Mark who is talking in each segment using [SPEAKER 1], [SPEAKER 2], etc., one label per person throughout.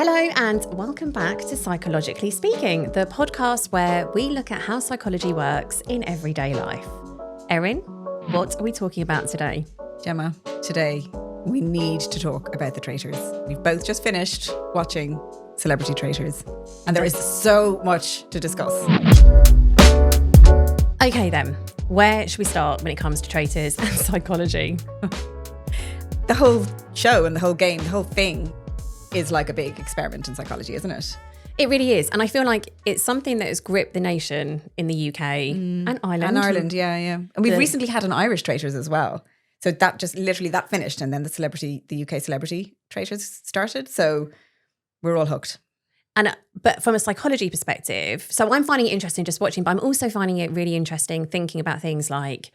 [SPEAKER 1] Hello and welcome back to Psychologically Speaking, the podcast where we look at how psychology works in everyday life. Erin, what are we talking about today?
[SPEAKER 2] Gemma, today we need to talk about the Traitors. We've both just finished watching Celebrity Traitors, and there is so much to discuss.
[SPEAKER 1] Okay then, where should we start when it comes to traitors and psychology?
[SPEAKER 2] The whole show and the whole game, the whole thing is like a big experiment in psychology, isn't it?
[SPEAKER 1] It really is. And I feel like it's something that has gripped the nation in the UK and Ireland.
[SPEAKER 2] And Ireland, yeah. And we've recently had an Irish Traitors as well. So that just literally that finished, and then the UK Celebrity Traitors started. So we're all hooked.
[SPEAKER 1] But from a psychology perspective, so I'm finding it interesting just watching, but I'm also finding it really interesting thinking about things like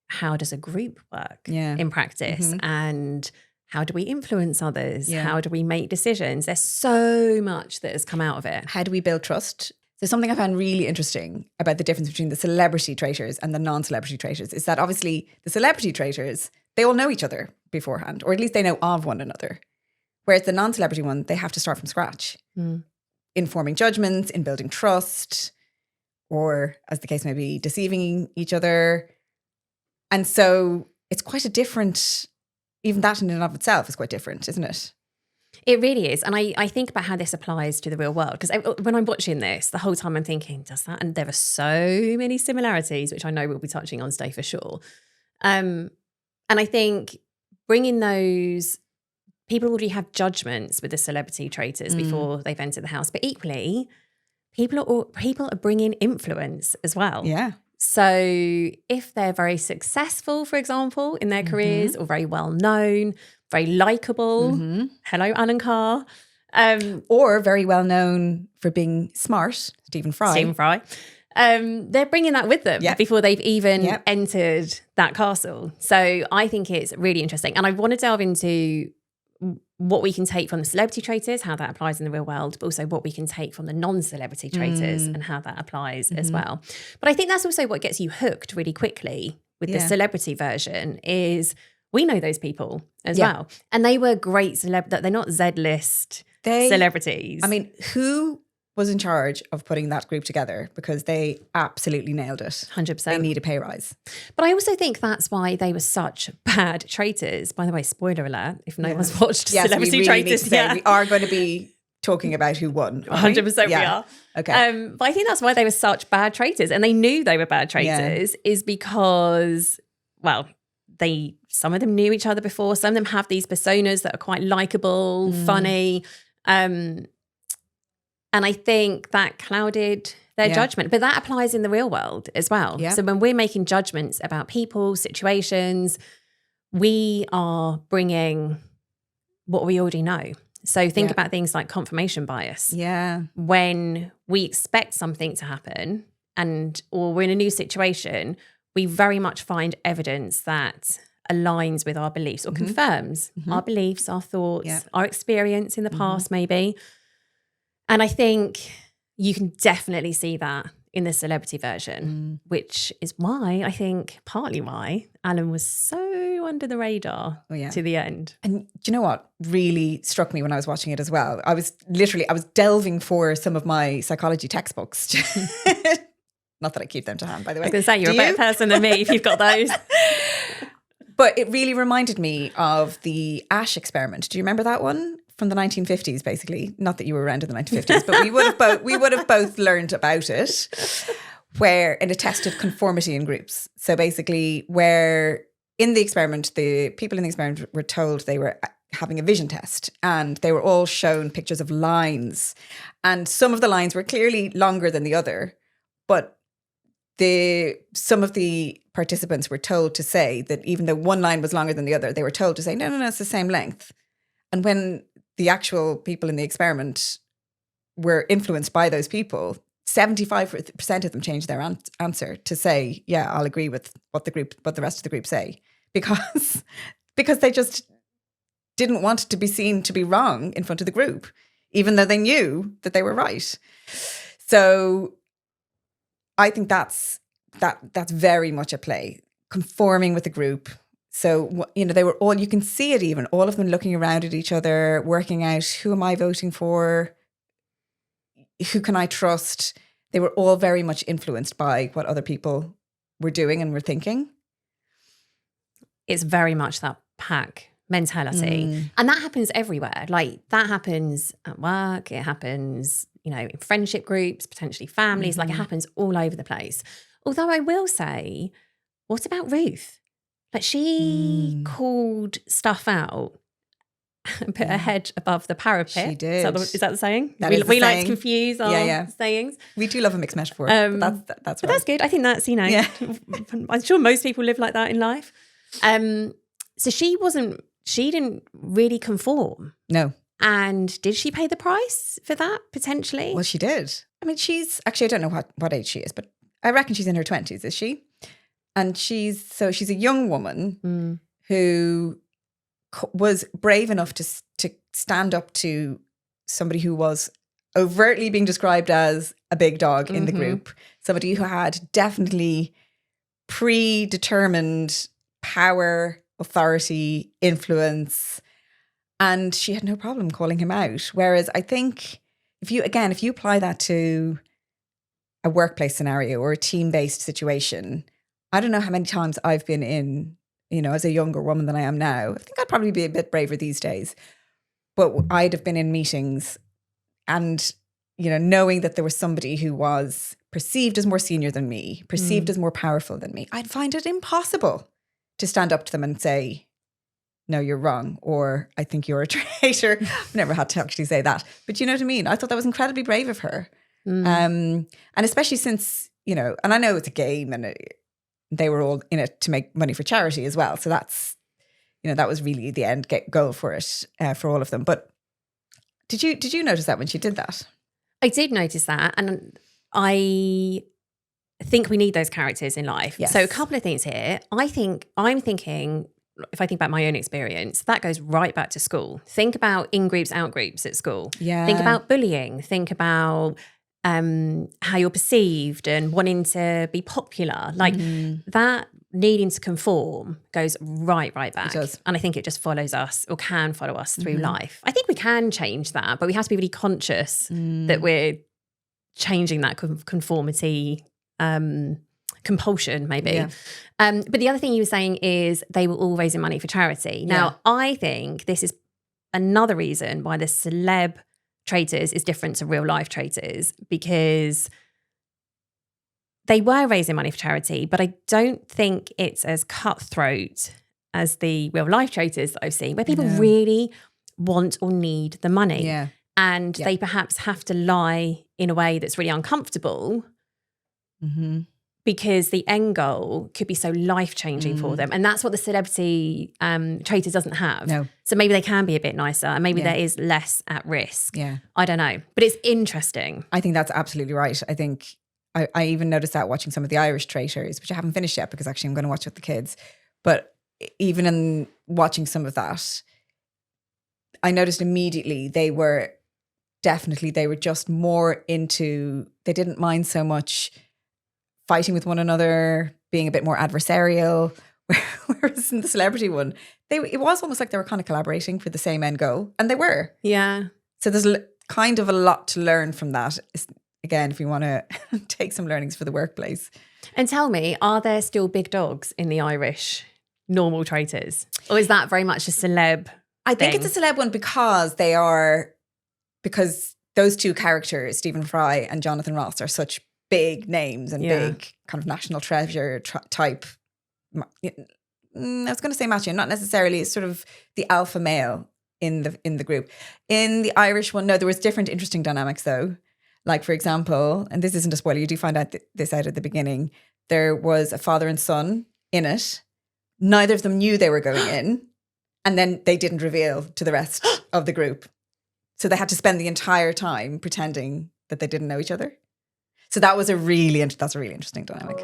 [SPEAKER 1] how does a group work in practice, and how do we influence others?
[SPEAKER 2] Yeah.
[SPEAKER 1] How do we make decisions? There's so much that has come out of it.
[SPEAKER 2] How do we build trust? So something I found really interesting about the difference between the celebrity traitors and the non-celebrity traitors is that obviously the celebrity traitors, they all know each other beforehand, or at least they know of one another. Whereas the non-celebrity one, they have to start from scratch in forming judgments, in building trust, or as the case may be, deceiving each other. And so it's quite a different, even that in and of itself is quite different, isn't it?
[SPEAKER 1] It really is. And I think about how this applies to the real world. Because when I'm watching this, the whole time I'm thinking, does that? And there are so many similarities, which I know we'll be touching on today for sure. And I think bringing those, people already have judgments with the celebrity traitors before they've entered the house. But equally, people are bringing influence as well.
[SPEAKER 2] Yeah.
[SPEAKER 1] So if they're very successful, for example, in their careers, or very well known, very likable, hello Alan Carr,
[SPEAKER 2] or very well known for being smart, Stephen Fry.
[SPEAKER 1] They're bringing that with them before they've even entered that castle. So I think it's really interesting. And I want to delve into what we can take from the celebrity traitors, how that applies in the real world, but also what we can take from the non-celebrity traitors and how that applies as well. But I think that's also what gets you hooked really quickly with the celebrity version is we know those people as well. And they were great they're not Z-list celebrities.
[SPEAKER 2] I mean, who was in charge of putting that group together? Because they absolutely nailed it.
[SPEAKER 1] 100%.
[SPEAKER 2] They need a pay rise.
[SPEAKER 1] But I also think that's why they were such bad traitors. By the way, spoiler alert, if no one's watched Celebrity Traitors yet.
[SPEAKER 2] We are going to be talking about who won.
[SPEAKER 1] 100% we are.
[SPEAKER 2] Okay.
[SPEAKER 1] But I think that's why they were such bad traitors. And they knew they were bad traitors is because, well, some of them knew each other before. Some of them have these personas that are quite likable, funny. And I think that clouded their judgment. But that applies in the real world as well. Yeah. So when we're making judgments about people, situations, we are bringing what we already know. So think about things like confirmation bias.
[SPEAKER 2] Yeah.
[SPEAKER 1] When we expect something to happen or we're in a new situation, we very much find evidence that aligns with our beliefs or confirms our beliefs, our thoughts, our experience in the past maybe. And I think you can definitely see that in the celebrity version, which is why I think partly why Alan was so under the radar to the end.
[SPEAKER 2] And do you know what really struck me when I was watching it as well? I was delving for some of my psychology textbooks. Not that I keep them to hand, by the way.
[SPEAKER 1] I was going to say, you're a better person than me if you've got those.
[SPEAKER 2] But it really reminded me of the Ash experiment. Do you remember that one? From the 1950s, basically. Not that you were around in the 1950s, but we would have both learned about it, where it tested conformity in groups. So basically, where in the experiment, the people in the experiment were told they were having a vision test, and they were all shown pictures of lines, and some of the lines were clearly longer than the other, but some of the participants were told to say that even though one line was longer than the other, they were told to say, no, it's the same length. And when the actual people in the experiment were influenced by those people, 75% of them changed their answer to say, yeah, I'll agree with what the rest of the group say, because they just didn't want to be seen to be wrong in front of the group, even though they knew that they were right. So I think that's very much at play. Conforming with the group, So, they were all, you can see it even, all of them looking around at each other, working out, who am I voting for? Who can I trust? They were all very much influenced by what other people were doing and were thinking.
[SPEAKER 1] It's very much that pack mentality. And that happens everywhere. Like that happens at work. It happens, in friendship groups, potentially families. Like it happens all over the place. Although I will say, what about Ruth? Like she called stuff out and put her head above the parapet.
[SPEAKER 2] She did.
[SPEAKER 1] Is that the saying?
[SPEAKER 2] That is the
[SPEAKER 1] we like
[SPEAKER 2] saying.
[SPEAKER 1] to confuse our sayings.
[SPEAKER 2] We do love a mixed metaphor. But that's
[SPEAKER 1] good. I think that's, I'm sure most people live like that in life. So she didn't really conform.
[SPEAKER 2] No.
[SPEAKER 1] And did she pay the price for that potentially?
[SPEAKER 2] Well, she did. I mean, I don't know what age she is, but I reckon she's in her 20s, is she? And she's a young woman who was brave enough to stand up to somebody who was overtly being described as a big dog in the group, somebody who had definitely predetermined power, authority, influence, and she had no problem calling him out. Whereas I think if you apply that to a workplace scenario or a team-based situation, I don't know how many times I've been in, as a younger woman than I am now. I think I'd probably be a bit braver these days. But I'd have been in meetings and, knowing that there was somebody who was perceived as more senior than me, perceived as more powerful than me, I'd find it impossible to stand up to them and say, no, you're wrong, or I think you're a traitor. I've never had to actually say that. But you know what I mean? I thought that was incredibly brave of her. And especially since, and I know it's a game and they were all in it to make money for charity as well. So that's, that was really the end goal for it, for all of them. But did you notice that when she did that?
[SPEAKER 1] I did notice that. And I think we need those characters in life.
[SPEAKER 2] Yes.
[SPEAKER 1] So a couple of things here. I'm thinking, if I think about my own experience, that goes right back to school. Think about in-groups, out-groups at school.
[SPEAKER 2] Yeah.
[SPEAKER 1] Think about bullying. Think about how you're perceived and wanting to be popular. Like that needing to conform goes right back.
[SPEAKER 2] It does.
[SPEAKER 1] And I think it just follows us or can follow us through life. I think we can change that, but we have to be really conscious that we're changing that conformity compulsion maybe.
[SPEAKER 2] Yeah.
[SPEAKER 1] But the other thing you were saying is they were all raising money for charity. Now, I think this is another reason why the celeb traitors is different to real life traitors, because they were raising money for charity, but I don't think it's as cutthroat as the real life traitors that I've seen, where people really want or need the money.
[SPEAKER 2] Yeah.
[SPEAKER 1] And they perhaps have to lie in a way that's really uncomfortable because the end goal could be so life-changing for them. And that's what the celebrity traitors doesn't have.
[SPEAKER 2] No.
[SPEAKER 1] So maybe they can be a bit nicer and maybe there is less at risk.
[SPEAKER 2] Yeah.
[SPEAKER 1] I don't know. But it's interesting.
[SPEAKER 2] I think that's absolutely right. I think I even noticed that watching some of the Irish Traitors, which I haven't finished yet because actually I'm going to watch with the kids. But even in watching some of that, I noticed immediately they were just more into, they didn't mind so much fighting with one another, being a bit more adversarial. Whereas in the celebrity one, it was almost like they were kind of collaborating for the same end goal. And they were.
[SPEAKER 1] Yeah.
[SPEAKER 2] So there's kind of a lot to learn from that. Again, if you want to take some learnings for the workplace.
[SPEAKER 1] And tell me, are there still big dogs in the Irish normal traitors? Or is that very much a celeb
[SPEAKER 2] I think
[SPEAKER 1] thing?
[SPEAKER 2] it's a celeb one because those two characters, Stephen Fry and Jonathan Ross, are such big names and big kind of national treasure type. I was going to say macho, not necessarily. It's sort of the alpha male in the group. In the Irish one, no, there was different interesting dynamics though. Like, for example, and this isn't a spoiler, you do find out this out at the beginning, there was a father and son in it. Neither of them knew they were going in. And then they didn't reveal to the rest of the group. So they had to spend the entire time pretending that they didn't know each other. So that's a really interesting dynamic.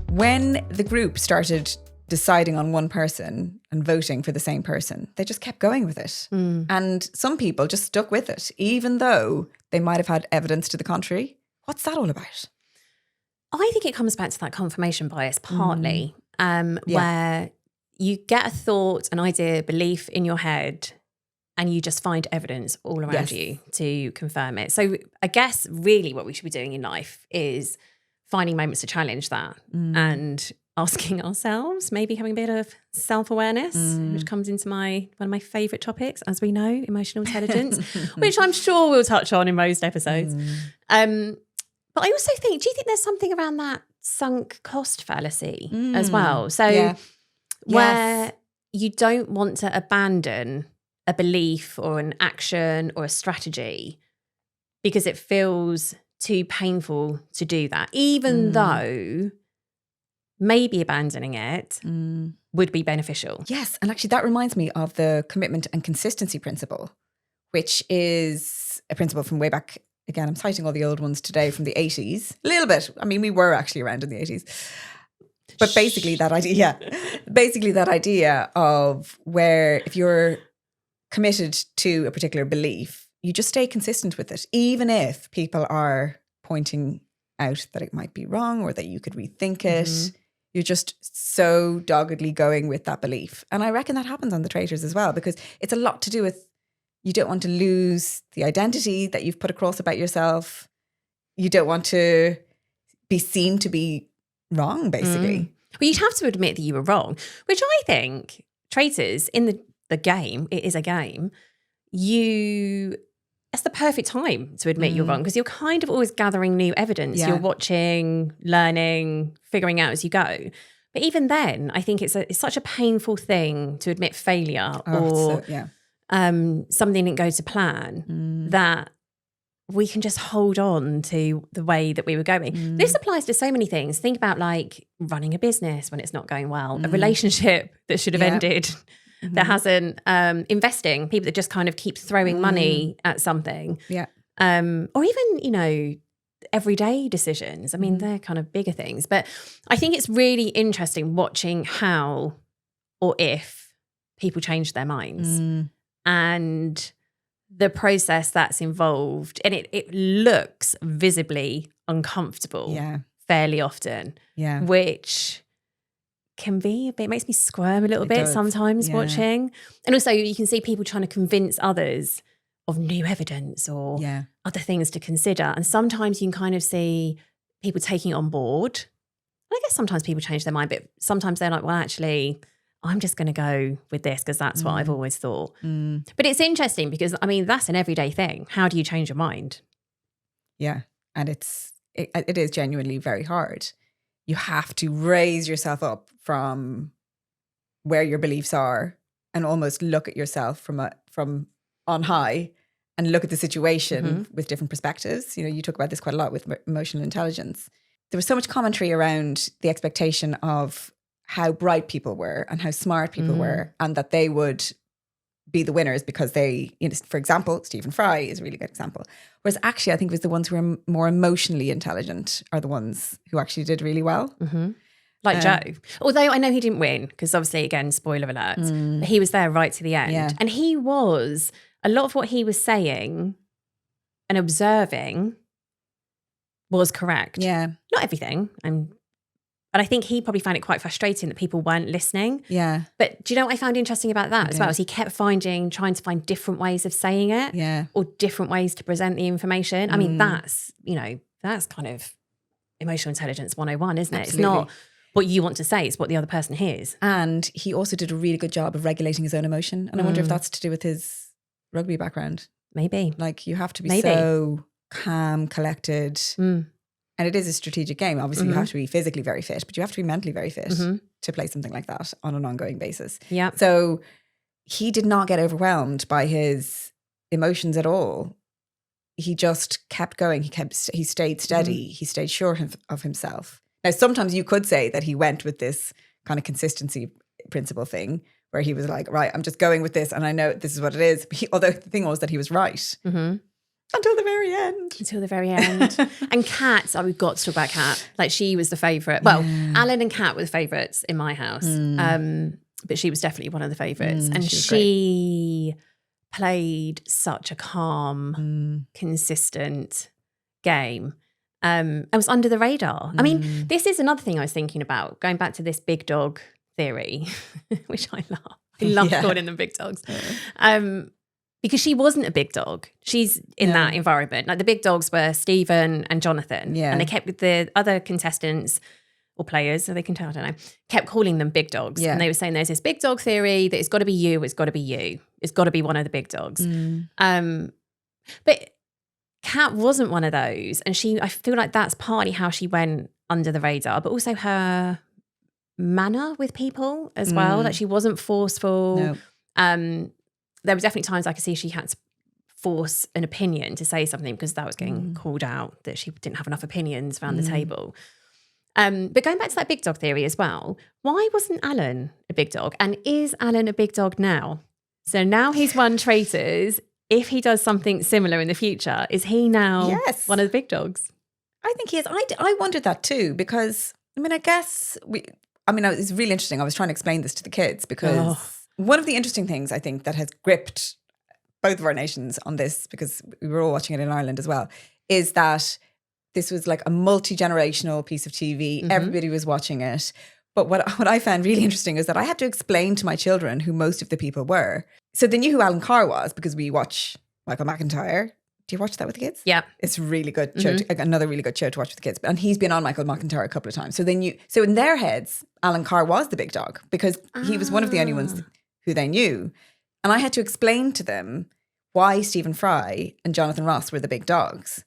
[SPEAKER 2] When the group started deciding on one person and voting for the same person, they just kept going with it. And some people just stuck with it, even though they might have had evidence to the contrary. What's that all about?
[SPEAKER 1] I think it comes back to that confirmation bias partly. where you get a thought, an idea, belief in your head, and you just find evidence all around you to confirm it. So I guess really what we should be doing in life is finding moments to challenge that and asking ourselves, maybe having a bit of self-awareness, which comes into one of my favourite topics, as we know, emotional intelligence, which I'm sure we'll touch on in most episodes. But I also think, do you think there's something around that sunk cost fallacy as well? So where you don't want to abandon a belief or an action or a strategy because it feels too painful to do that, even though maybe abandoning it would be beneficial.
[SPEAKER 2] Yes. And actually that reminds me of the commitment and consistency principle, which is a principle from way back. Again, I'm citing all the old ones today from the 80s. A little bit. I mean, we were actually around in the 80s. But basically that idea of where if you're committed to a particular belief, you just stay consistent with it, even if people are pointing out that it might be wrong or that you could rethink it. You're just so doggedly going with that belief. And I reckon that happens on the Traitors as well, because it's a lot to do with you don't want to lose the identity that you've put across about yourself. You don't want to be seen to be wrong, basically.
[SPEAKER 1] Well, you'd have to admit that you were wrong, which I think Traitors in the game, it is a game, it's the perfect time to admit you're wrong, because you're kind of always gathering new evidence. You're watching, learning, figuring out as you go. But even then, I think it's such a painful thing to admit failure something didn't go to plan that we can just hold on to the way that we were going. This applies to so many things. Think about like running a business when it's not going well, a relationship that should have ended, that hasn't, investing, people that just kind of keep throwing money at something. Or even, everyday decisions. I mean, they're kind of bigger things. But I think it's really interesting watching how or if people change their minds and the process that's involved. And it looks visibly uncomfortable fairly often, which can be a bit, makes me squirm a little bit sometimes watching. And also you can see people trying to convince others of new evidence or other things to consider. And sometimes you can kind of see people taking it on board. And I guess sometimes people change their mind, but sometimes they're like, well, actually, I'm just going to go with this because that's what I've always thought. But it's interesting because, I mean, that's an everyday thing. How do you change your mind?
[SPEAKER 2] Yeah. And it is genuinely very hard. You have to raise yourself up from where your beliefs are and almost look at yourself from on high and look at the situation with different perspectives. You talk about this quite a lot with emotional intelligence. There was so much commentary around the expectation of how bright people were and how smart people were, and that they would be the winners because they, for example, Stephen Fry is a really good example. Whereas actually I think it was the ones who are more emotionally intelligent are the ones who actually did really well.
[SPEAKER 1] Like Joe. Although I know he didn't win because obviously, again, spoiler alert, but he was there right to the end.
[SPEAKER 2] Yeah.
[SPEAKER 1] And a lot of what he was saying and observing was correct.
[SPEAKER 2] Yeah.
[SPEAKER 1] Not everything. But I think he probably found it quite frustrating that people weren't listening.
[SPEAKER 2] Yeah.
[SPEAKER 1] But do you know what I found interesting about that as well? Is he kept trying to find different ways of saying it.
[SPEAKER 2] Yeah.
[SPEAKER 1] Or different ways to present the information. I mean, that's kind of emotional intelligence 101, isn't it?
[SPEAKER 2] Absolutely.
[SPEAKER 1] It's not what you want to say, it's what the other person hears.
[SPEAKER 2] And he also did a really good job of regulating his own emotion. And I wonder if that's to do with his rugby background.
[SPEAKER 1] Maybe.
[SPEAKER 2] Like you have to be so calm, collected. And it is a strategic game. Obviously, you have to be physically very fit, but you have to be mentally very fit to play something like that on an ongoing basis.
[SPEAKER 1] Yeah.
[SPEAKER 2] So he did not get overwhelmed by his emotions at all. He just kept going. He stayed steady. He stayed sure of himself. Now, sometimes you could say that he went with this kind of consistency principle thing where he was like, right, I'm just going with this and I know this is what it is. Although the thing was that he was right. Until the very end. And Kat, we've got to talk about Kat. Like she was the favourite. Well, Alan and Kat were the favourites in my house. But she was definitely one of the favourites. And she played such a calm, consistent game.
[SPEAKER 1] and was under the radar. I mean, this is another thing I was thinking about, going back to this big dog theory, which I love. I love calling them big dogs. Because she wasn't a big dog. She's in that environment. Like the big dogs were Stephen and Jonathan. Yeah. And they kept the other contestants or players, so they can tell, I don't know, kept calling them big dogs. Yeah. And they were saying there's this big dog theory that it's got to be you, it's got to be you. It's got to be one of the big dogs. But Kat wasn't one of those. And I feel like that's partly how she went under the radar, but also her manner with people as well. Like she wasn't forceful. No. There were definitely times I could see she had to force an opinion to say something because that was getting called out, that she didn't have enough opinions around the table. But going back to that big dog theory as well, why wasn't Alan a big dog? And is Alan a big dog now? So now he's won Traitors. If he does something similar in the future, is he now one of the big dogs?
[SPEAKER 2] I think he is. I wondered that too, because, I mean, I guess it's really interesting. I was trying to explain this to the kids because one of the interesting things I think that has gripped both of our nations on this, because we were all watching it in Ireland as well, is that this was like a multi-generational piece of TV. Everybody was watching it. But what I found really interesting is that I had to explain to my children who most of the people were. So they knew who Alan Carr was because we watch Michael McIntyre. Do you watch that with the kids?
[SPEAKER 1] Yeah.
[SPEAKER 2] It's a really good show, another really good show to watch with the kids. And he's been on Michael McIntyre a couple of times. So they knew. So in their heads, Alan Carr was the big dog because he was one of the only ones who they knew. And I had to explain to them why Stephen Fry and Jonathan Ross were the big dogs.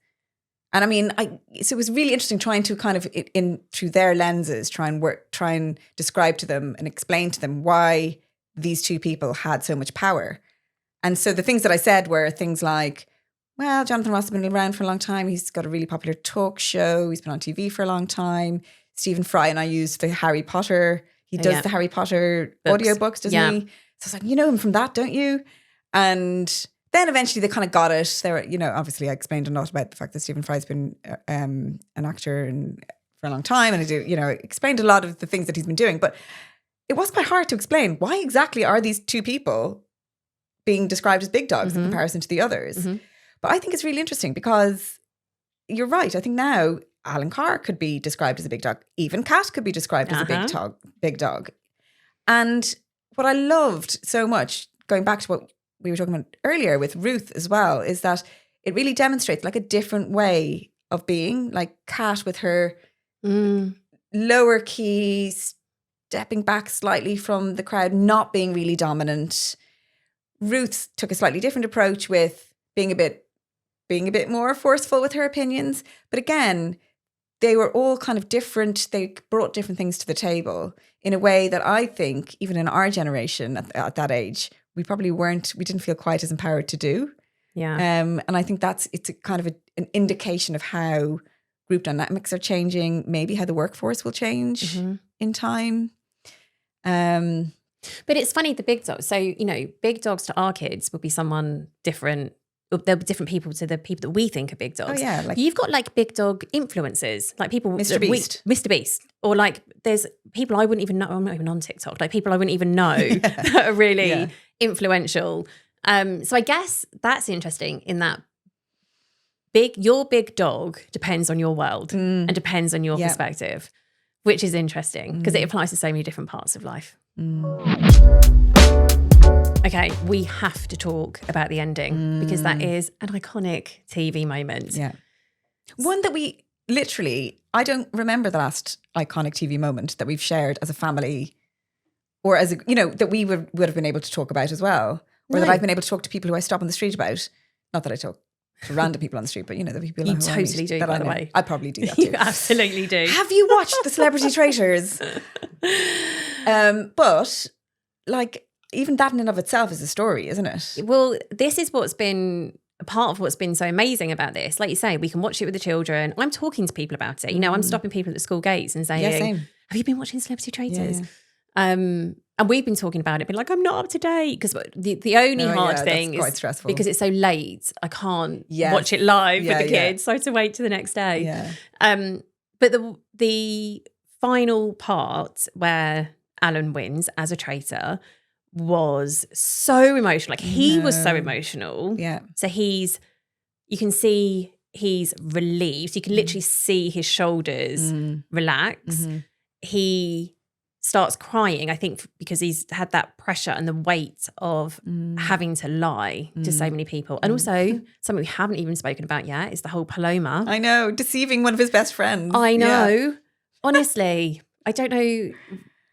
[SPEAKER 2] And I mean, so it was really interesting trying to kind of, through their lenses, try and describe to them and explain to them why these two people had so much power. And so the things that I said were things like, well, Jonathan Ross has been around for a long time. He's got a really popular talk show. He's been on TV for a long time. Stephen Fry, and I used the Harry Potter. He does the Harry Potter audiobooks, doesn't he? So I was like, you know him from that, don't you? And then eventually they kind of got it. They were, obviously I explained a lot about the fact that Stephen Fry's been an actor for a long time. And I explained a lot of the things that he's been doing. But it was quite hard to explain why exactly are these two people being described as big dogs in comparison to the others. But I think it's really interesting because you're right. I think now Alan Carr could be described as a big dog. Even Kat could be described as a big dog. And what I loved so much, going back to what we were talking about earlier with Ruth as well, is that it really demonstrates like a different way of being, like Kat with her lower key, stepping back slightly from the crowd, not being really dominant. Ruth took a slightly different approach with being a bit more forceful with her opinions. But again, they were all kind of different. They brought different things to the table in a way that I think, even in our generation at that age, we didn't feel quite as empowered to do.
[SPEAKER 1] Yeah.
[SPEAKER 2] And I think it's a kind of an indication of how group dynamics are changing, maybe how the workforce will change in time.
[SPEAKER 1] But it's funny, the big dogs. So, big dogs to our kids would be someone different. There'll be different people to the people that we think are big dogs.
[SPEAKER 2] Oh, yeah.
[SPEAKER 1] You've got like big dog influencers, like people.
[SPEAKER 2] Mr. Beast.
[SPEAKER 1] Mr. Beast. Or like there's people I wouldn't even know. I'm not even on TikTok. Like people I wouldn't even know that are really influential. So I guess that's interesting in that your big dog depends on your world and depends on your perspective, which is interesting because it applies to so many different parts of life. Okay, we have to talk about the ending because that is an iconic TV moment.
[SPEAKER 2] Yeah. One that we literally, I don't remember the last iconic TV moment that we've shared as a family or as that we would have been able to talk about as well. Or that I've been able to talk to people who I stop on the street about. Not that I talk to random people on the street, but the people
[SPEAKER 1] you totally do, by the way.
[SPEAKER 2] I probably do that too.
[SPEAKER 1] You absolutely do.
[SPEAKER 2] Have you watched the Celebrity Traitors? But like, even that in and of itself is a story, isn't it?
[SPEAKER 1] Well, this is what's been a part of what's been so amazing about this. Like you say, we can watch it with the children. I'm talking to people about it. I'm stopping people at the school gates and saying, have you been watching Celebrity Traitors? Yeah. And we've been talking about it, been like, I'm not up to date. Because the only hard thing is
[SPEAKER 2] quite stressful.
[SPEAKER 1] Because it's so late, I can't watch it live with the kids. So I have to wait till the next day.
[SPEAKER 2] Yeah.
[SPEAKER 1] But the final part where Alan wins as a traitor was so emotional. Like he was so emotional.
[SPEAKER 2] Yeah.
[SPEAKER 1] So you can see he's relieved. You can literally see his shoulders relax. He starts crying, I think, because he's had that pressure and the weight of having to lie to so many people. And also, something we haven't even spoken about yet is the whole Paloma.
[SPEAKER 2] I know, deceiving one of his best friends.
[SPEAKER 1] I know. Yeah. Honestly, I don't know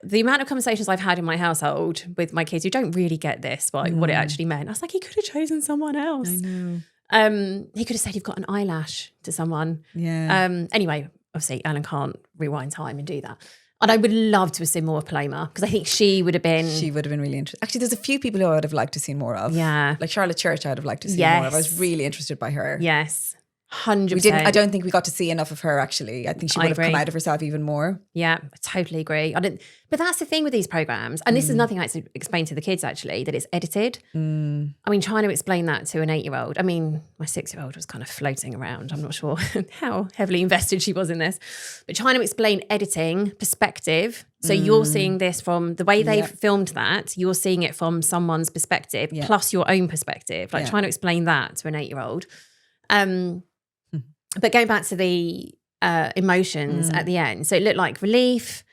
[SPEAKER 1] the amount of conversations I've had in my household with my kids who don't really get this, what it actually meant. I was like, he could have chosen someone else.
[SPEAKER 2] I know.
[SPEAKER 1] He could have said you've got an eyelash to someone.
[SPEAKER 2] Yeah.
[SPEAKER 1] Anyway, obviously Alan can't rewind time and do that. And I would love to have seen more of Paloma because I think she would have been
[SPEAKER 2] really interesting. Actually, there's a few people who I would have liked to see more of.
[SPEAKER 1] Yeah.
[SPEAKER 2] Like Charlotte Church, I would have liked to see more of. I was really interested by her.
[SPEAKER 1] Yes. 100%.
[SPEAKER 2] I don't think we got to see enough of her, actually. I think she would have come out of herself even more.
[SPEAKER 1] Yeah, I totally agree. But that's the thing with these programs, and this is nothing I like to explain to the kids, actually, that it's edited. I mean, trying to explain that to an 8-year-old, I mean, my 6-year-old was kind of floating around. I'm not sure how heavily invested she was in this, but trying to explain editing, perspective. So you're seeing this from the way they've filmed that, you're seeing it from someone's perspective, plus your own perspective, like trying to explain that to an 8-year-old. But going back to the emotions at the end, so it looked like relief,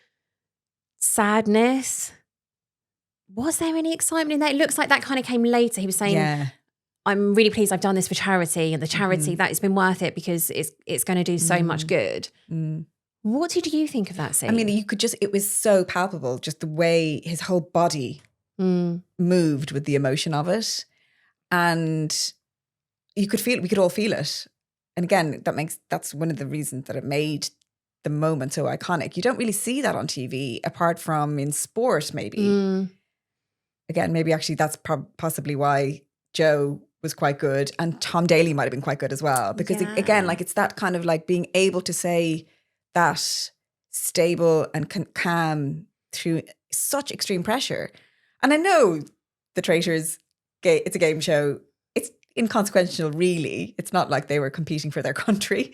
[SPEAKER 1] sadness. Was there any excitement in there? It looks like that kind of came later. He was saying, I'm really pleased I've done this for charity, and the charity, that it's been worth it because it's going to do so much good. What did you think of that scene?
[SPEAKER 2] I mean, it was so palpable, just the way his whole body moved with the emotion of it. And we could all feel it. And again, that's one of the reasons that it made the moment so iconic. You don't really see that on TV apart from in sport, maybe. Again, maybe actually that's possibly why Joe was quite good, and Tom Daly might have been quite good as well. Because again, like it's that kind of like being able to say that stable and calm through such extreme pressure. And I know the Traitors, it's a game show. Inconsequential, really. It's not like they were competing for their country.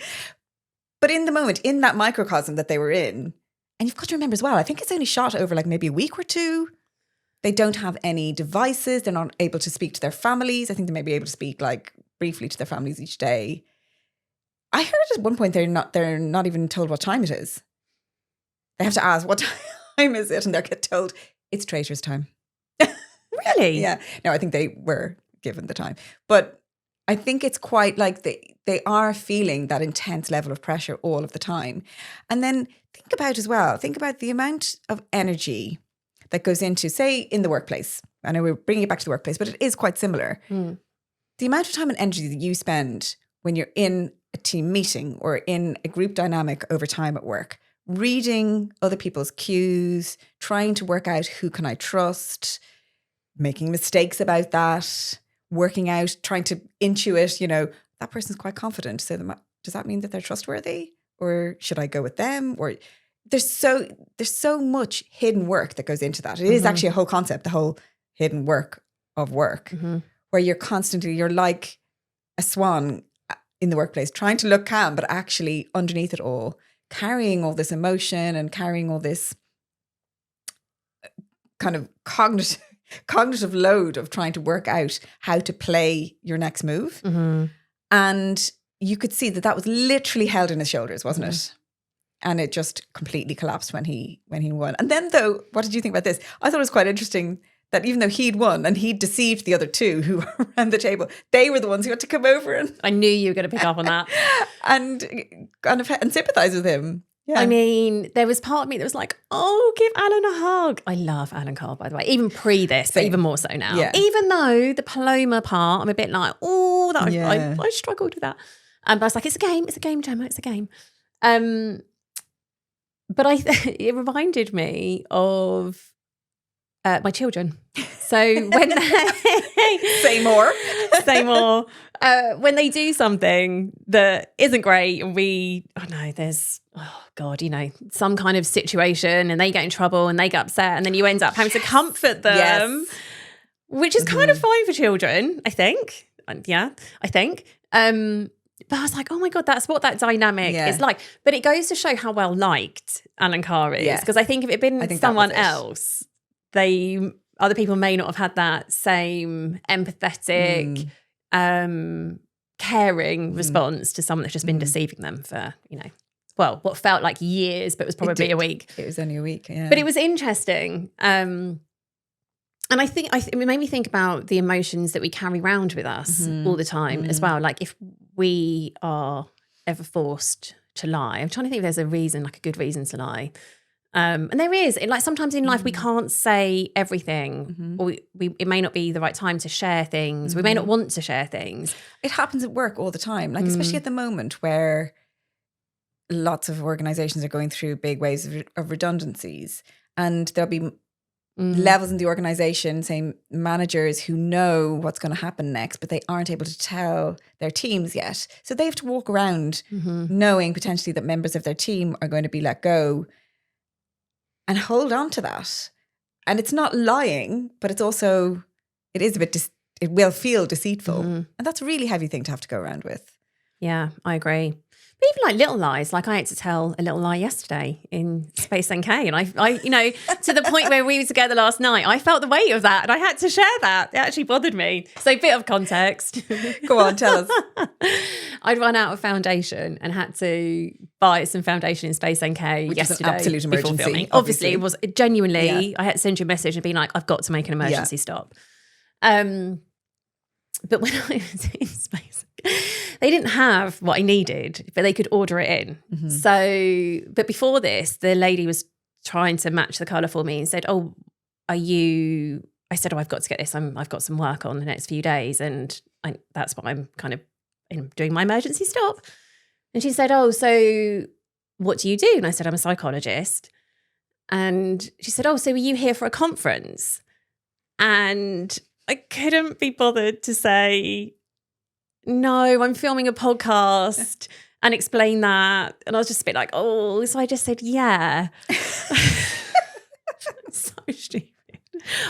[SPEAKER 2] But in the moment, in that microcosm that they were in, and you've got to remember as well, I think it's only shot over like maybe a week or two. They don't have any devices. They're not able to speak to their families. I think they may be able to speak like briefly to their families each day. I heard at one point they're not even told what time it is. They have to ask, what time is it? And they'll get told, it's Traitors time.
[SPEAKER 1] Really?
[SPEAKER 2] Yeah. No, I think they were given the time. But I think it's quite like they are feeling that intense level of pressure all of the time. And then think about the amount of energy that goes into, say, in the workplace. I know we're bringing it back to the workplace, but it is quite similar. The amount of time and energy that you spend when you're in a team meeting or in a group dynamic over time at work, reading other people's cues, trying to work out who can I trust, making mistakes about that, working out, trying to intuit, that person's quite confident. So does that mean that they're trustworthy? Or should I go with them? Or there's so much hidden work that goes into that. It is actually a whole concept, the whole hidden work of work, where you're like a swan in the workplace, trying to look calm, but actually underneath it all, carrying all this emotion and carrying all this kind of cognitive load of trying to work out how to play your next move. And you could see that was literally held in his shoulders, wasn't it? And it just completely collapsed when he won. And then though, what did you think about this? I thought it was quite interesting that even though he'd won and he'd deceived the other two who were around the table, they were the ones who had to come over and
[SPEAKER 1] I knew you were going to pick up on that.
[SPEAKER 2] and sympathise with him. Yeah.
[SPEAKER 1] I mean, there was part of me that was like, oh, give Alan a hug. I love Alan Carr, by the way, even pre this, but even more so now. Yeah. Even though the Paloma part, I'm a bit like, oh, I struggled with that. But I was like, it's a game, Gemma, it's a game. But it reminded me of my children. So when
[SPEAKER 2] say more.
[SPEAKER 1] When they do something that isn't great and there's some kind of situation and they get in trouble and they get upset and then you end up having to comfort them, which is kind of fine for children, I think. Yeah, I think. But I was like, oh my God, that's what that dynamic is like. But it goes to show how well liked Alan Carr is. Because I think if it had been someone else, other people may not have had that same empathetic, caring response to someone that's just been deceiving them for, what felt like years, but was probably a week.
[SPEAKER 2] It was only a week, yeah.
[SPEAKER 1] But it was interesting. And I think it made me think about the emotions that we carry around with us all the time as well. Like if we are ever forced to lie, I'm trying to think if there's a reason, like a good reason to lie. And there is, like sometimes in life we can't say everything, or it may not be the right time to share things. We may not want to share things.
[SPEAKER 2] It happens at work all the time, like especially at the moment where lots of organizations are going through big waves of redundancies, and there'll be levels in the organization, say managers who know what's going to happen next, but they aren't able to tell their teams yet. So they have to walk around knowing potentially that members of their team are going to be let go, and hold on to that. And it's not lying, but it is a bit, it will feel deceitful. And that's a really heavy thing to have to go around with.
[SPEAKER 1] Yeah, I agree. But even like little lies, like I had to tell a little lie yesterday in Space NK, and I to the point where we were together last night, I felt the weight of that and I had to share that. It actually bothered me. So a bit of context.
[SPEAKER 2] Go on, tell us.
[SPEAKER 1] I'd run out of foundation and had to buy some foundation in Space NK
[SPEAKER 2] Which
[SPEAKER 1] yesterday.
[SPEAKER 2] is an absolute emergency.
[SPEAKER 1] Before filming. Obviously, it was genuinely, I had to send you a message and be like, I've got to make an emergency stop. But when I was in Space, they didn't have what I needed, but they could order it in. So, but before this, the lady was trying to match the colour for me and said, I said, I've got to get this. I've got some work on the next few days. And that's what I'm kind of doing my emergency stop. And she said, so what do you do? And I said, I'm a psychologist. And she said, so are you here for a conference? And I couldn't be bothered to say, no, I'm filming a podcast and explain that. And I was just a bit like, so I just said, yeah. So stupid.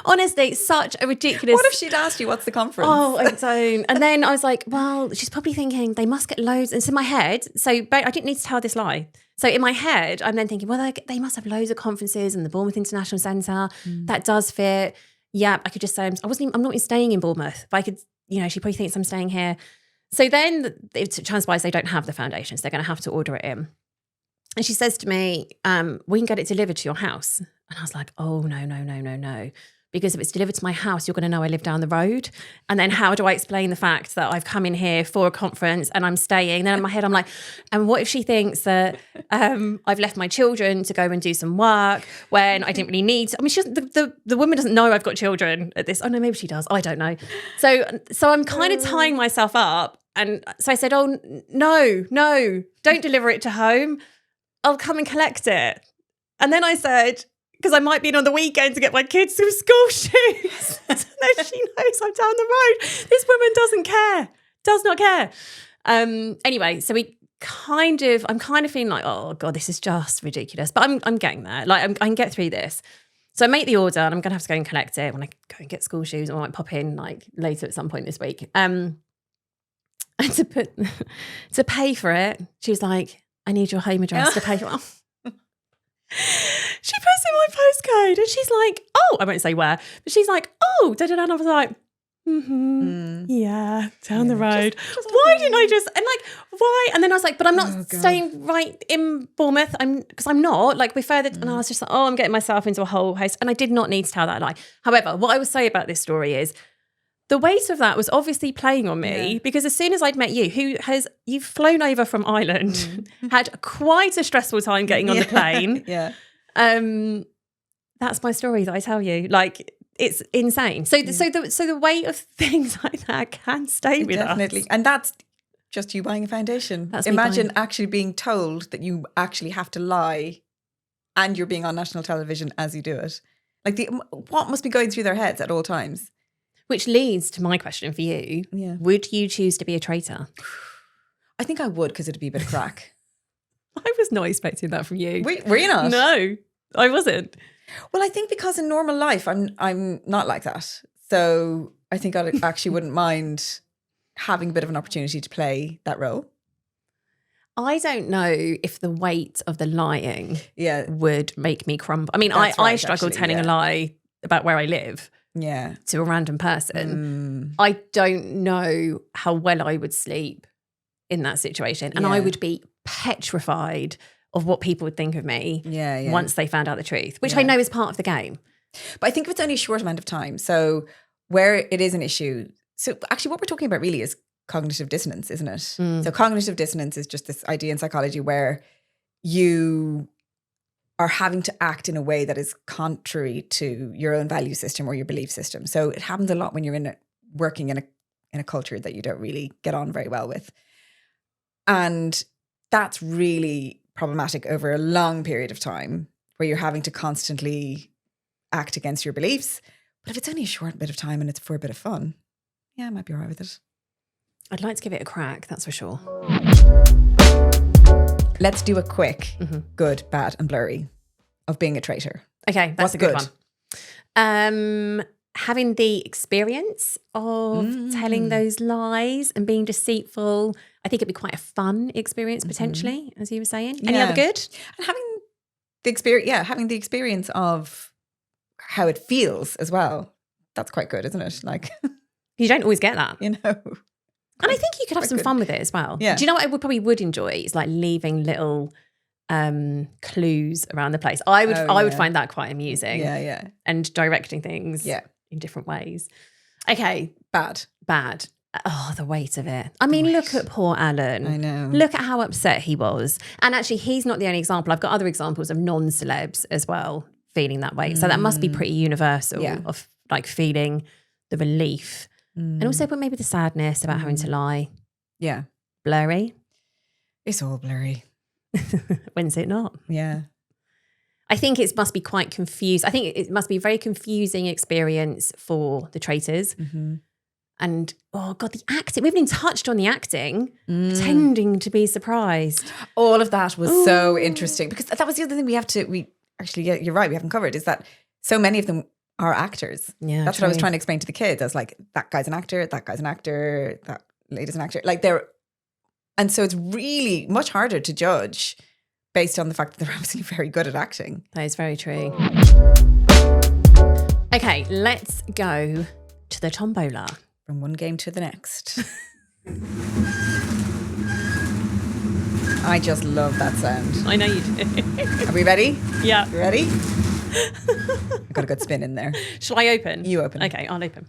[SPEAKER 1] Honestly, it's such a ridiculous.
[SPEAKER 2] What if she'd asked you, what's the conference?
[SPEAKER 1] Oh, I don't. And then I was like, well, she's probably thinking they must get loads. And it's in my head. So I didn't need to tell this lie. So in my head, I'm then thinking, well, they must have loads of conferences in the Bournemouth International Centre. That does fit. Yeah, I could just say, I'm not even staying in Bournemouth, but I could, she probably thinks I'm staying here. So then it transpires they don't have the foundations. They're going to have to order it in. And she says to me, we can get it delivered to your house. And I was like, oh, no. Because if it's delivered to my house, you're going to know I live down the road. And then how do I explain the fact that I've come in here for a conference and I'm staying? Then in my head, I'm like, and what if she thinks that I've left my children to go and do some work when I didn't really need to? I mean, the woman doesn't know I've got children at this. Oh, no, maybe she does. I don't know. So I'm kind of tying myself up. And so I said, no, don't deliver it to home. I'll come and collect it. And then I said, because I might be in on the weekend to get my kids some school shoes. So then she knows I'm down the road. This woman does not care. Anyway, so I'm kind of feeling like, oh God, this is just ridiculous. But I'm getting there. Like I can get through this. So I make the order and I'm going to have to go and collect it when I go and get school shoes, or I might pop in like later at some point this week. And to pay for it, she was like, I need your home address to pay for it. She puts in my postcode and she's like, I won't say where, but she's like, da-da-da. And I was like, yeah, down the road. Just why didn't I just, and like, why? And then I was like, but I'm not staying right in Bournemouth. Because I'm not, like, we're further. And I was just like, I'm getting myself into a whole host. And I did not need to tell that lie. However, what I will say about this story is the weight of that was obviously playing on me, because as soon as I'd met you, you've flown over from Ireland, had quite a stressful time getting on the plane. That's my story that I tell you. Like, it's insane. So the weight of things like that can stay with us.
[SPEAKER 2] Definitely. And that's just you buying a foundation. Imagine actually being told that you actually have to lie and you're being on national television as you do it. Like, what must be going through their heads at all times?
[SPEAKER 1] Which leads to my question for you. Yeah. Would you choose to be a traitor?
[SPEAKER 2] I think I would, because it'd be a bit of crack.
[SPEAKER 1] I was not expecting that from you.
[SPEAKER 2] Were you not?
[SPEAKER 1] No, I wasn't.
[SPEAKER 2] Well, I think because in normal life, I'm not like that. So I think I actually wouldn't mind having a bit of an opportunity to play that role.
[SPEAKER 1] I don't know if the weight of the lying would make me crumble. I mean, I struggle telling a lie about where I live. to a random person, I don't know how well I would sleep in that situation. And I would be petrified of what people would think of me once they found out the truth, which I know is part of the game.
[SPEAKER 2] But I think if it's only a short amount of time, so where it is an issue, so actually what we're talking about really is cognitive dissonance, isn't it? So cognitive dissonance is just this idea in psychology where you are having to act in a way that is contrary to your own value system or your belief system. So it happens a lot when you're working in a culture that you don't really get on very well with. And that's really problematic over a long period of time where you're having to constantly act against your beliefs. But if it's only a short bit of time and it's for a bit of fun, I might be all right with it.
[SPEAKER 1] I'd like to give it a crack, that's for sure.
[SPEAKER 2] Let's do a quick good, bad and blurry of being a traitor.
[SPEAKER 1] Okay, that's a good one. Having the experience of telling those lies and being deceitful, I think it'd be quite a fun experience potentially, as you were saying. Any other good?
[SPEAKER 2] And having the experience of how it feels as well. That's quite good, isn't it? Like
[SPEAKER 1] you don't always get that.
[SPEAKER 2] And
[SPEAKER 1] I think you could have some fun with it as well. Yeah. Do you know what I would enjoy? Is like leaving little clues around the place. I would find that quite amusing.
[SPEAKER 2] Yeah.
[SPEAKER 1] And directing things in different ways. Okay.
[SPEAKER 2] Bad.
[SPEAKER 1] Oh, the weight of it. I mean, look at poor Alan.
[SPEAKER 2] I know.
[SPEAKER 1] Look at how upset he was. And actually, he's not the only example. I've got other examples of non-celebs as well feeling that way. So that must be pretty universal of like feeling the relief. And also, but maybe the sadness about having to lie.
[SPEAKER 2] Yeah.
[SPEAKER 1] Blurry.
[SPEAKER 2] It's all blurry.
[SPEAKER 1] When's it not?
[SPEAKER 2] Yeah.
[SPEAKER 1] I think it must be quite confused. I think it must be a very confusing experience for the traitors. And, oh God, the acting. We haven't even touched on the acting. Pretending to be surprised.
[SPEAKER 2] All of that was so interesting. Because that was the other thing you're right, we haven't covered, is that so many of them are actors.
[SPEAKER 1] Yeah,
[SPEAKER 2] that's what I was trying to explain to the kids. I was like, that guy's an actor, that lady's an actor. Like and so it's really much harder to judge based on the fact that they're obviously very good at acting.
[SPEAKER 1] That is very true. Okay, let's go to the tombola.
[SPEAKER 2] From one game to the next. I just love that sound.
[SPEAKER 1] I know you do.
[SPEAKER 2] Are we ready?
[SPEAKER 1] Yeah.
[SPEAKER 2] You ready? I've got a good spin in there.
[SPEAKER 1] Shall I open?
[SPEAKER 2] You open.
[SPEAKER 1] Okay, I'll open.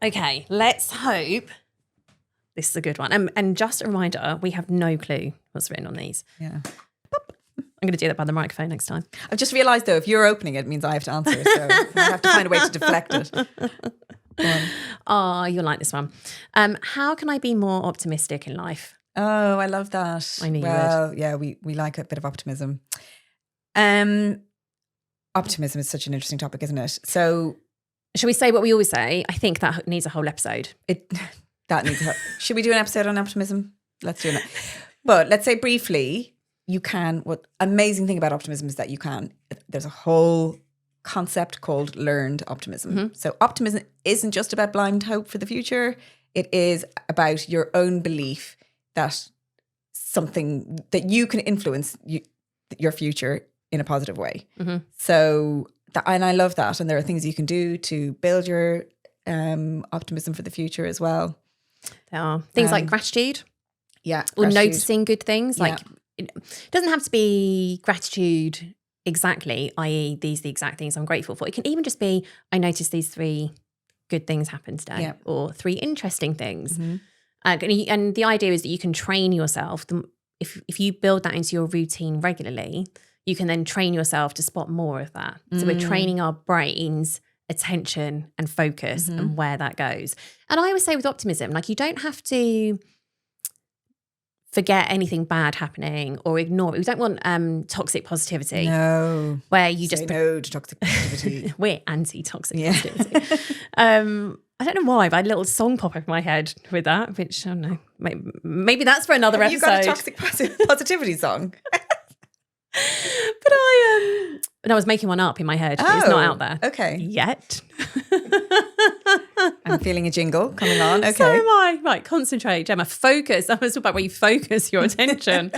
[SPEAKER 1] Okay, let's hope this is a good one. And just a reminder, we have no clue what's written on these.
[SPEAKER 2] Yeah.
[SPEAKER 1] I'm going to do that by the microphone next time.
[SPEAKER 2] I've just realised though, if you're opening it means I have to answer. So I have to find a way to deflect it.
[SPEAKER 1] Oh, you'll like this one. How can I be more optimistic in life?
[SPEAKER 2] Oh, I love that.
[SPEAKER 1] I knew you would.
[SPEAKER 2] Yeah, we like a bit of optimism. Optimism is such an interesting topic, isn't it? So,
[SPEAKER 1] shall we say what we always say? I think that needs a whole episode.
[SPEAKER 2] Should we do an episode on optimism? Let's do it. But let's say briefly, what amazing thing about optimism is that there's a whole concept called learned optimism. So optimism isn't just about blind hope for the future. It is about your own belief that something that you can influence your future in a positive way. So and I love that. And there are things you can do to build your optimism for the future as well.
[SPEAKER 1] There are things like gratitude.
[SPEAKER 2] Yeah.
[SPEAKER 1] Or noticing good things. Like it doesn't have to be gratitude exactly, i.e. these are the exact things I'm grateful for. It can even just be, I noticed these 3 good things happened today or 3 interesting things. And the idea is that you can train yourself. If you build that into your routine regularly, you can then train yourself to spot more of that. So we're training our brains, attention and focus and where that goes. And I always say with optimism, like you don't have to forget anything bad happening or ignore it. We don't want toxic positivity.
[SPEAKER 2] No.
[SPEAKER 1] Where you just...
[SPEAKER 2] no to toxic positivity.
[SPEAKER 1] We're anti-toxic positivity. I don't know why, but I had a little song pop up in my head with that, which, I don't know, maybe that's for another episode.
[SPEAKER 2] You got a toxic positivity song?
[SPEAKER 1] But I was making one up in my head. But it's not out there.
[SPEAKER 2] Okay.
[SPEAKER 1] Yet.
[SPEAKER 2] I'm feeling a jingle coming on. Okay.
[SPEAKER 1] So am I. Right, concentrate, Gemma. Focus. I was talking about where you focus your attention.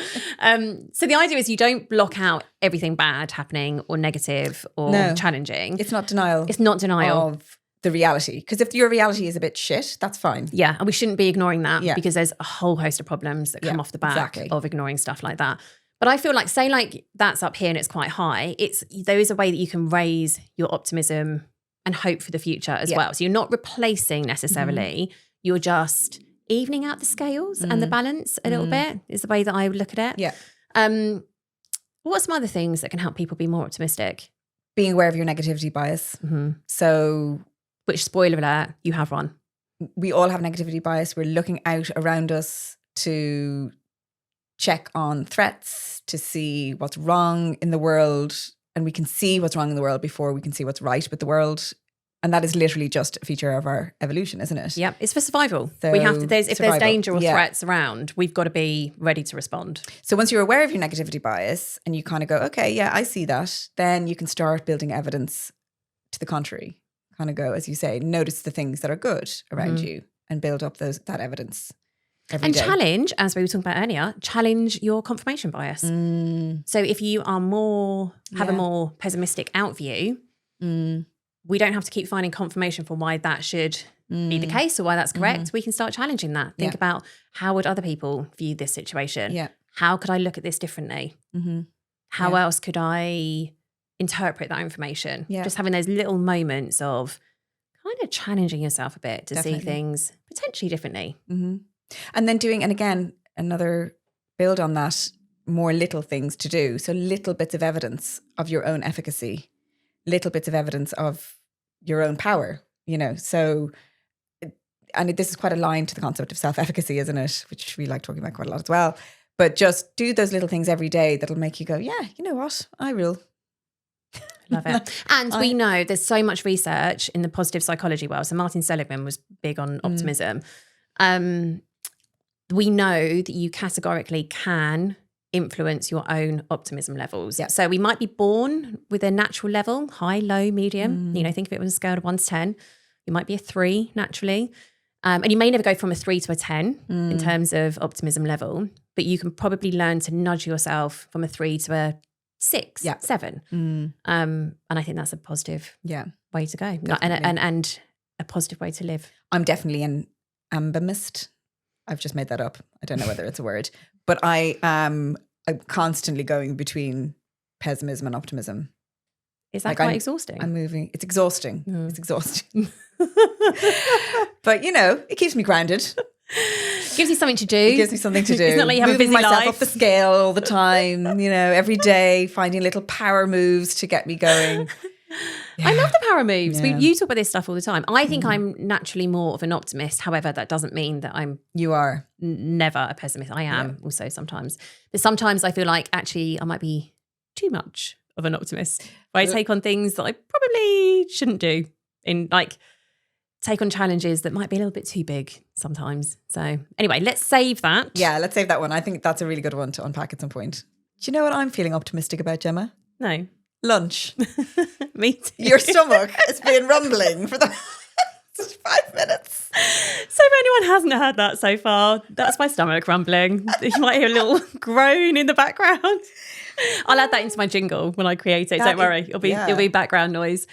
[SPEAKER 1] So the idea is you don't block out everything bad happening or negative or challenging.
[SPEAKER 2] It's not denial.
[SPEAKER 1] It's not denial
[SPEAKER 2] of the reality. Because if your reality is a bit shit, that's fine.
[SPEAKER 1] Yeah, and we shouldn't be ignoring that because there's a whole host of problems that come off the back of ignoring stuff like that. But I feel like, say like that's up here and it's quite high, there is a way that you can raise your optimism and hope for the future as well. So you're not replacing necessarily, you're just evening out the scales and the balance a little bit is the way that I would look at it.
[SPEAKER 2] Yeah.
[SPEAKER 1] What are some other things that can help people be more optimistic?
[SPEAKER 2] Being aware of your negativity bias. So,
[SPEAKER 1] which, spoiler alert, you have one.
[SPEAKER 2] We all have negativity bias. We're looking out around us to check on threats, to see what's wrong in the world, and we can see what's wrong in the world before we can see what's right with the world. And that is literally just a feature of our evolution, isn't it?
[SPEAKER 1] Yeah, it's for survival. So we have to. If there's danger or threats around, we've got to be ready to respond.
[SPEAKER 2] So once you're aware of your negativity bias and you kind of go, okay, yeah, I see that, then you can start building evidence to the contrary. Kind of go, as you say, notice the things that are good around you and build up that evidence. Every day.
[SPEAKER 1] Challenge, as we were talking about earlier, challenge your confirmation bias. So if you are have a more pessimistic outview, we don't have to keep finding confirmation for why that should be the case or why that's correct. We can start challenging that. Think about, how would other people view this situation?
[SPEAKER 2] Yeah.
[SPEAKER 1] How could I look at this differently? How else could I interpret that information? Just having those little moments of kind of challenging yourself a bit to see things potentially differently.
[SPEAKER 2] And then and again, another build on that, more little things to do. So little bits of evidence of your own efficacy, little bits of evidence of your own power, So, and this is quite aligned to the concept of self-efficacy, isn't it? Which we like talking about quite a lot as well. But just do those little things every day that'll make you go, yeah, you know what? I rule.
[SPEAKER 1] Love it. And we know there's so much research in the positive psychology world. So Martin Seligman was big on optimism. We know that you categorically can influence your own optimism levels. Yep. So we might be born with a natural level, high, low, medium. Think of it on a scale of 1 to 10. You might be a 3 naturally. And you may never go from a 3 to a 10 in terms of optimism level, but you can probably learn to nudge yourself from a 3 to a 6, 7. And I think that's a positive way to go. And a positive way to live.
[SPEAKER 2] I'm definitely an ambimist. I've just made that up. I don't know whether it's a word, but I'm constantly going between pessimism and optimism.
[SPEAKER 1] Is that quite exhausting?
[SPEAKER 2] I'm moving. It's exhausting. It's exhausting. But it keeps me grounded.
[SPEAKER 1] Gives you something to do.
[SPEAKER 2] It gives me something to do.
[SPEAKER 1] It's not like you have
[SPEAKER 2] moving
[SPEAKER 1] a busy
[SPEAKER 2] myself
[SPEAKER 1] life.
[SPEAKER 2] up the scale all the time, every day, finding little power moves to get me going.
[SPEAKER 1] I love the power moves. You talk about this stuff all the time. I think I'm naturally more of an optimist. However, that doesn't mean that
[SPEAKER 2] You are
[SPEAKER 1] never a pessimist. I am also sometimes. But sometimes I feel like actually I might be too much of an optimist. Where I take on things that I probably shouldn't do. Take on challenges that might be a little bit too big sometimes. So anyway, let's save that.
[SPEAKER 2] Yeah, let's save that one. I think that's a really good one to unpack at some point. Do you know what I'm feeling optimistic about, Gemma?
[SPEAKER 1] No.
[SPEAKER 2] Lunch.
[SPEAKER 1] Me too.
[SPEAKER 2] Your stomach has been rumbling for the last 5 minutes.
[SPEAKER 1] So if anyone hasn't heard that so far, that's my stomach rumbling. You might hear a little groan in the background. I'll add that into my jingle when I create it. Don't worry. It'll be background noise.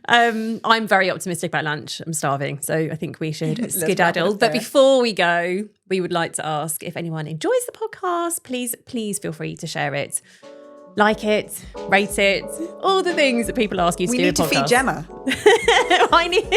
[SPEAKER 1] I'm very optimistic about lunch. I'm starving. So I think we should skedaddle. But before we go, we would like to ask if anyone enjoys the podcast, please feel free to share it. Like it, rate it, all the things that people ask you to do.
[SPEAKER 2] We need to feed Gemma.
[SPEAKER 1] I need